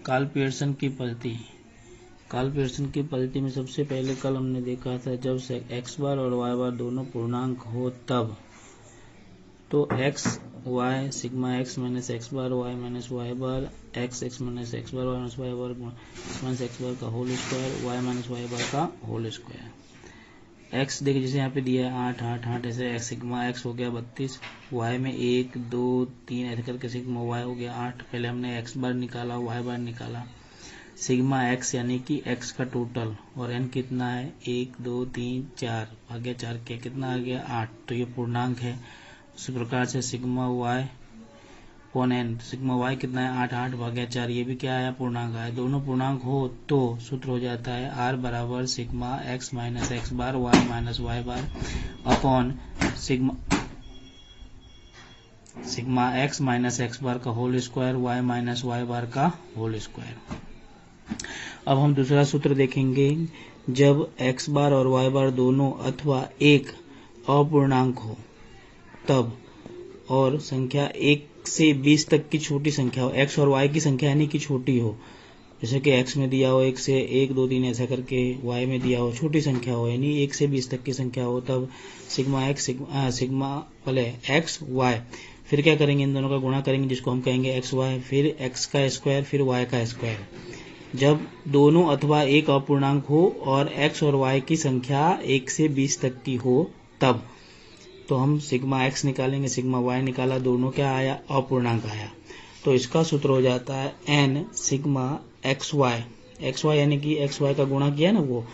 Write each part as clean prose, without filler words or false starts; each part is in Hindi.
कार्ल पियर्सन की पद्धति। कार्ल पियर्सन की पद्धति में सबसे पहले कल हमने देखा था जब x बार और y बार दोनों पूर्णांक हो तब तो x y sigma x minus X bar y minus Y bar x minus X bar y minus Y bar minus X bar का whole square y minus Y bar का होल स्क्वायर। x देखिए जैसे यहाँ पे दिया है 8 8 8 ऐसे सिग्मा x हो गया 32, y में 1 2 3 ऐसे करके सिग्मा y हो गया 8। पहले हमने x बार निकाला y बार निकाला, सिग्मा x यानी कि x का टोटल और n कितना है 1 2 3 4 भाग्य 4 के कितना आ गया 8, तो ये पूर्णांक है। उसी प्रकार से sigma y upon n, sigma y कितना है 8 8 भाग्य 4, ये भी क्या आया पूर्णांक आया। दोनों पूर्णांक हो तो सूत्र हो जाता है r बराबर sigma x minus X bar y minus Y bar upon sigma x minus X bar का whole square y minus Y bar का होल स्क्वायर। अब हम दूसरा सूत्र देखेंगे, जब x बार और y बार दोनों अथवा एक अपूर्णांक हो तब और संख्या 1 से 20 तक की छोटी संख्या हो, x और y की संख्या यानी कि छोटी हो, जैसे कि x में दिया हो 1 से 1 2 3 ऐसा करके, y में दिया हो छोटी संख्या हो यानी 1 से 20 तक की संख्या हो, तब सिग्मा x y, फिर क्या करेंगे इन दोनों का गुणा करेंगे जिसको हम कहेंगे x y, फिर x का स्क्वायर फिर y का स्क्वायर। जब दोनों अथवा एक अपूर्णांक हो और x और y की संख्या 1 से 20 तक की हो तब तो हम सिग्मा x निकालेंगे, सिग्मा y निकाला, दोनों क्या आया अपूर्णांक आया, तो इसका सूत्र हो जाता है n सिग्मा x y यानी कि x y का गुणा किया ना वो,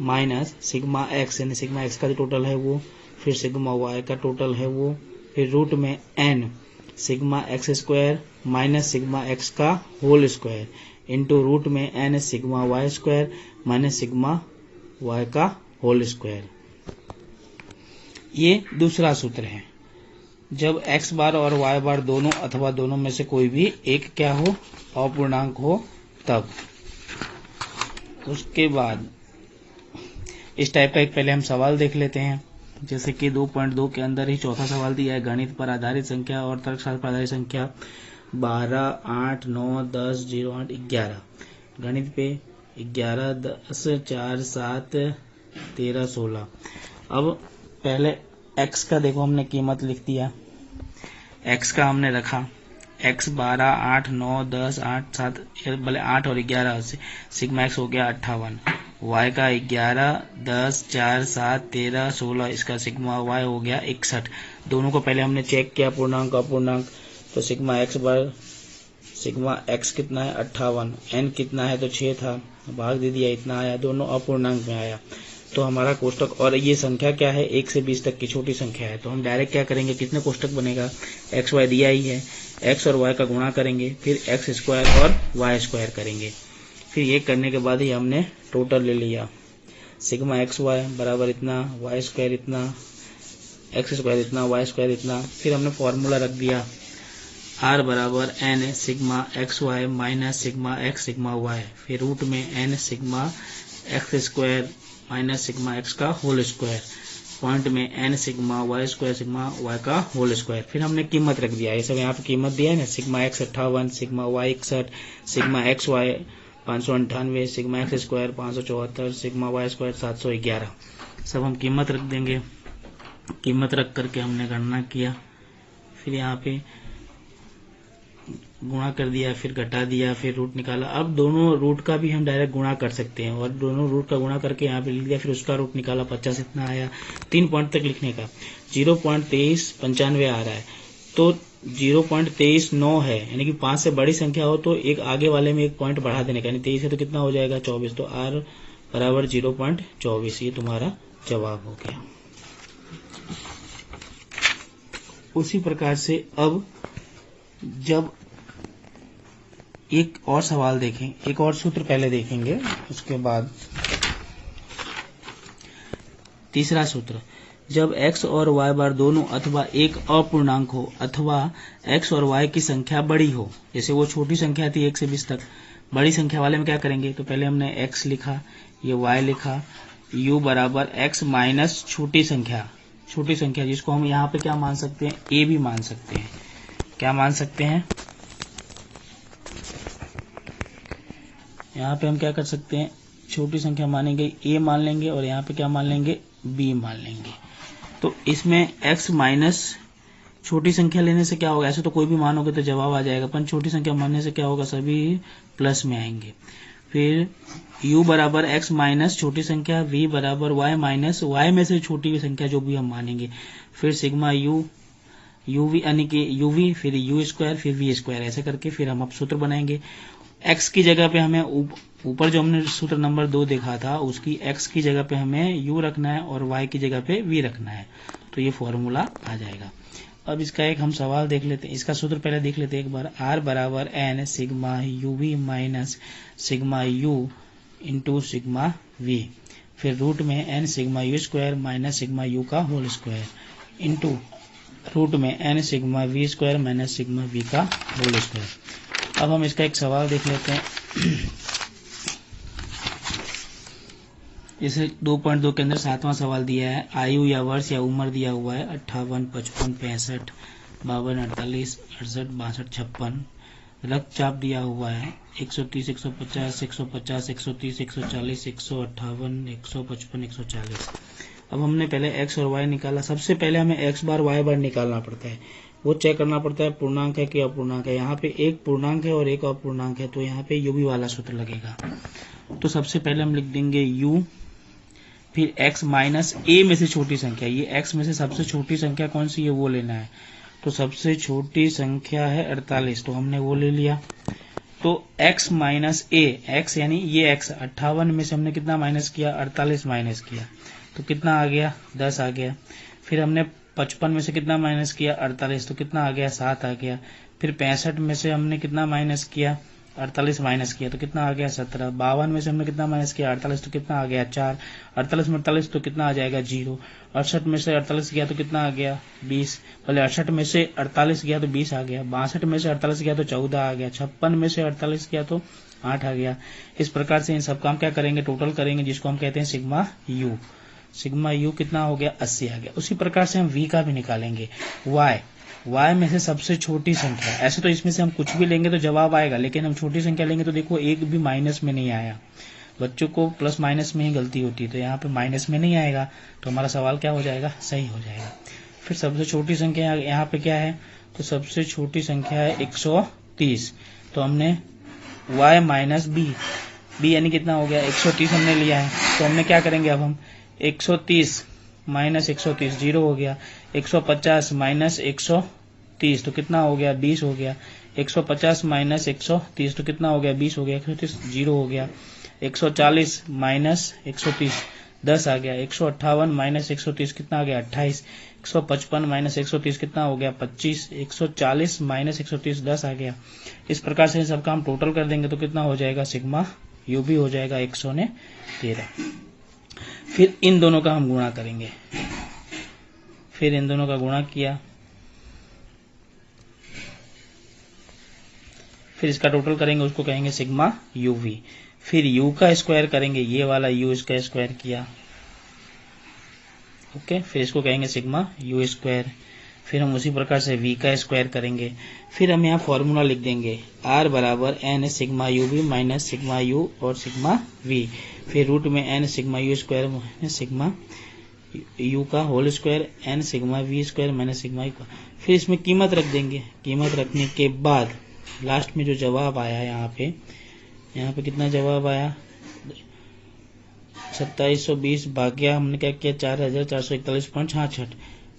माइनस सिग्मा x यानी सिग्मा x का जो टोटल है वो, फिर सिग्मा y का टोटल है वो, फिर रूट में n sigma x square minus sigma x का होल स्क्वायर इंटू रूट में n sigma y square minus sigma y का होल स्क्वायर। ये दूसरा सूत्र है, जब x बार और y बार दोनों अथवा दोनों में से कोई भी एक क्या हो अपूर्णांक हो तब। उसके बाद इस टाइप का एक पहले हम सवाल देख लेते हैं, जैसे कि 2.2 के अंदर ही चौथा सवाल दिया है, गणित पर आधारित संख्या और तर्कशास्त्र पर आधारित संख्या 12 8 9 10 0 8 11, गणित पे 11 10 4 7 13 16। अब पहले x का देखो हमने कीमत लिख दिया, x का हमने रखा x 12 8 9 10 8 7 भले 8 और 11 से सिग्मा x हो गया 58, y का 11 10 4 7 13 16 इसका सिग्मा y हो गया 61। दोनों को पहले हमने चेक किया पूर्णांक अपूर्णांक, तो सिग्मा x कितना है 58, n कितना है तो 6 था, भाग दे दिया इतना आया, दोनों अपूर्णांक में आया, तो हमारा कोष्टक, और ये संख्या क्या है 1 से 20 तक की छोटी संख्या है, तो हम डायरेक्ट क्या करेंगे, कितने कोष्टक बनेगा x y दिया ही है, x और y का गुणा करेंगे, फिर x स्क्वायर और y स्क्वायर करेंगे, फिर ये करने के बाद ही हमने टोटल ले लिया, सिग्मा x y बराबर इतना, y स्क्वायर इतना, x स्क्वायर इतना, y स्क्वायर इतना, फिर हमने फॉर्मूला रख दिया r बराबर n sigma x y minus sigma x sigma y, फिर रूट में n sigma x square minus sigma x का होल स्क्वायर, पॉइंट में n sigma y square sigma y का होल स्क्वायर, फिर हमने कीमत रख दिया, ये सब यहाँ पे कीमत दिया है ना, sigma x 58, sigma y 61, sigma x y 598, sigma x square 574, sigma y square 711, सब हम कीमत रख देंगे। कीमत रख करके हमने गणना किया, फिर यहाँ पे गुणा कर दिया, फिर घटा दिया, फिर रूट निकाला। अब दोनों रूट का भी हम डायरेक्ट गुणा कर सकते हैं, और दोनों रूट का गुणा करके यहाँ पे लिख दिया, फिर उसका रूट निकाला 50 इतना आया। 3 पॉइंट तक लिखने का 0.2395 आ रहा है, तो 0.239 है, यानी कि 5 से बड़ी संख्या हो तो एक आगे वाले में एक पॉइंट बढ़ा देने का, यानी 23 है तो कितना हो जाएगा 24, तो r बराबर 0.24, ये तुम्हारा जवाब हो गया। उसी प्रकार से अब जब एक और सवाल देखें, एक और सूत्र पहले देखेंगे, उसके बाद तीसरा सूत्र, जब x और y बार दोनों अथवा एक अपूर्णांक हो अथवा x और y की संख्या बड़ी हो, जैसे वो छोटी संख्या थी 1 से 20 तक, बड़ी संख्या वाले में क्या करेंगे, तो पहले हमने x लिखा, ये y लिखा, u बराबर x माइनस छोटी संख्या जिसको हम यहाँ पे क्या मान सकते हैं, a भी मान सकते हैं, क्या मान सकते हैं, यहाँ पे हम क्या कर सकते हैं, छोटी संख्या मानेंगे a मान लेंगे और यहाँ पे क्या मान लेंगे, b मान लेंगे। तो इसमें x माइनस छोटी संख्या लेने से क्या होगा, ऐसे तो कोई भी मानोगे तो जवाब आ जाएगा, पर छोटी संख्या मानने से क्या होगा, सभी प्लस में आएंगे। फिर u बराबर x माइनस छोटी संख्या, v बराबर y माइनस y में से छोटी संख्या जो भी हम मानेंगे, फिर सिग्मा u uv यानी कि uv, फिर u स्क्वायर, फिर v स्क्वायर, ऐसे करके फिर हम अब सूत्र बनाएंगे। x की जगह पे हमें ऊपर जो हमने सूत्र नंबर 2 देखा था उसकी x की जगह पे हमें u रखना है और y की जगह पे v रखना है, तो ये फॉर्मूला आ जाएगा। अब इसका एक हम सवाल देख लेते हैं, इसका सूत्र पहले देख लेते हैं एक बार। r बराबर n sigma uv minus sigma u into sigma v, फिर रूट में n sigma u square minus sigma u का होल स्क्वायर इंटू रूट में n sigma v square minus sigma v का होल स्क्वायर। अब हम इसका एक सवाल देख लेते हैं। इसे 2.2 के अंदर 7वां सवाल दिया है। आयु या वर्ष या उम्र दिया हुआ है 58, 55, 65, 52, 48, 68, 62, 56। रक्तचाप दिया हुआ है 130, 150, 150, 130, 140, 158, 155, 140। अब हमने पहले x और y निकाला। सबसे पहले हमें x बार y बार निकालना पड़ता है, वो चेक करना पड़ता है पूर्णांक है कि अपूर्णांक है। यहाँ पे एक पूर्णांक है और एक अपूर्णांक है, तो यहाँ पे u वाला सूत्र लगेगा। तो सबसे पहले हम लिख देंगे u, फिर x माइनस a में से छोटी संख्या, ये x में से सबसे छोटी संख्या कौन सी है वो लेना है। तो सबसे छोटी संख्या है 48, तो हमने वो ले लिया। तो x माइनस a, x यानी ये x, 58 में से हमने कितना माइनस किया, 48 माइनस किया, तो कितना आ गया, 10 आ गया। फिर हमने 55 में से कितना माइनस किया, 48, तो कितना आ गया, 7 आ गया। फिर 65 में से हमने कितना माइनस किया, 48 माइनस किया, तो कितना आ गया, 17। 52 में से हमने कितना माइनस किया, 48, तो कितना आ गया, 4। 48 में 48 तो कितना आ जाएगा, 0। 68 में से 48 गया तो कितना आ गया, 20। पहले 68 में से 48 गया तो 20 आ गया। 62 में से 48 गया तो 14 आ गया। 56 में से 48 गया तो 8 आ गया। इस प्रकार से इन सब का हम क्या करेंगे, टोटल करेंगे, जिसको हम कहते हैं सिग्मा यू। सिग्मा यू कितना हो गया, 80 आ गया। उसी प्रकार से हम v का भी निकालेंगे। y में से सबसे छोटी संख्या, ऐसे तो इसमें से हम कुछ भी लेंगे तो जवाब आएगा, लेकिन हम छोटी संख्या लेंगे तो देखो एक भी माइनस में नहीं आया। बच्चों को प्लस माइनस में ही गलती होती है, तो यहाँ पे माइनस में नहीं आएगा, तो हमारा सवाल क्या हो जाएगा, सही हो जाएगा। फिर सबसे छोटी संख्या यहाँ पे क्या है, तो सबसे छोटी संख्या है 130, तो हमने y माइनस b यानी कितना हो गया, 130 हमने लिया है। तो हमने क्या करेंगे, अब हम 130 माइनस 130 0 हो गया। 150 माइनस 130 तो कितना हो गया, 20 हो गया। 150 माइनस 130 तो कितना हो गया, 20 हो गया। 130 0 हो गया। 140 माइनस 130 10 आ गया। 158 माइनस 130 कितना आ गया, 28। 155 माइनस 130 कितना हो गया, 25। 140 माइनस 130 10 आ गया। इस प्रकार से सबका हम टोटल कर देंगे तो कितना हो जाएगा, सिग्मा यू भी हो जाएगा 113। फिर इन दोनों का हम गुणा करेंगे। फिर इन दोनों का गुणा किया, फिर इसका टोटल करेंगे, उसको कहेंगे सिग्मा यू वी। फिर u का स्क्वायर करेंगे, ये वाला u इसका स्क्वायर किया, ओके। फिर इसको कहेंगे सिग्मा यू स्क्वायर। फिर हम उसी प्रकार से v का स्क्वायर करेंगे। फिर हम यहाँ फॉर्मूला लिख देंगे, r बराबर n sigma U V minus sigma u और सिग्मा v। फिर रूट में n sigma U square minus sigma u का whole square, n sigma v square minus sigma u का। फिर इसमें कीमत रख देंगे। कीमत रखने के बाद लास्ट में जो जवाब आया यहाँ पे कितना जवाब आया, 2720 भाग्या हमने क्या किया, 4441.66,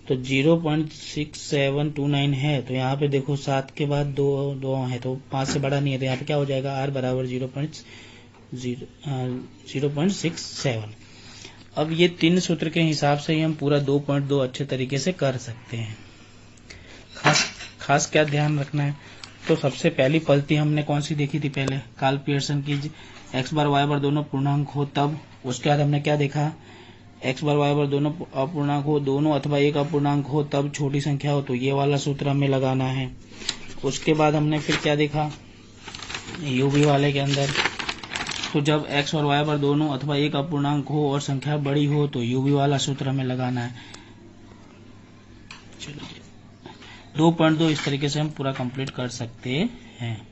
तो 0.6729 है। तो यहाँ पे देखो 7 के बाद 2 है, तो 5 से बड़ा नहीं है, तो यहाँ पे क्या हो जाएगा, r बराबर 0.67। अब ये 3 सूत्र के हिसाब से ही हम पूरा 2.2 अच्छे तरीके से कर सकते हैं। खास क्या ध्यान रखना है, तो सबसे पहली पद्धति हमने कौन सी देखी थी पहले, कार्ल पियर्सन की, x बार y बार दोनों पूर्णांक हो तब। उसके बाद हमने क्या देखा, x बार y बार दोनों अपूर्णांक हो, दोनों अथवा एक अपूर्णांक हो तब छोटी संख्या हो, तो ये वाला सूत्र हमें लगाना है। उसके बाद हमने फिर क्या देखा, यूवी वाले के अंदर, तो जब x और y बार दोनों अथवा एक अपूर्णांक हो और संख्या बड़ी हो तो यूवी वाला सूत्र हमें लगाना है। चलिए 2.2 इस तरीके से हम पूरा कंप्लीट कर सकते हैं।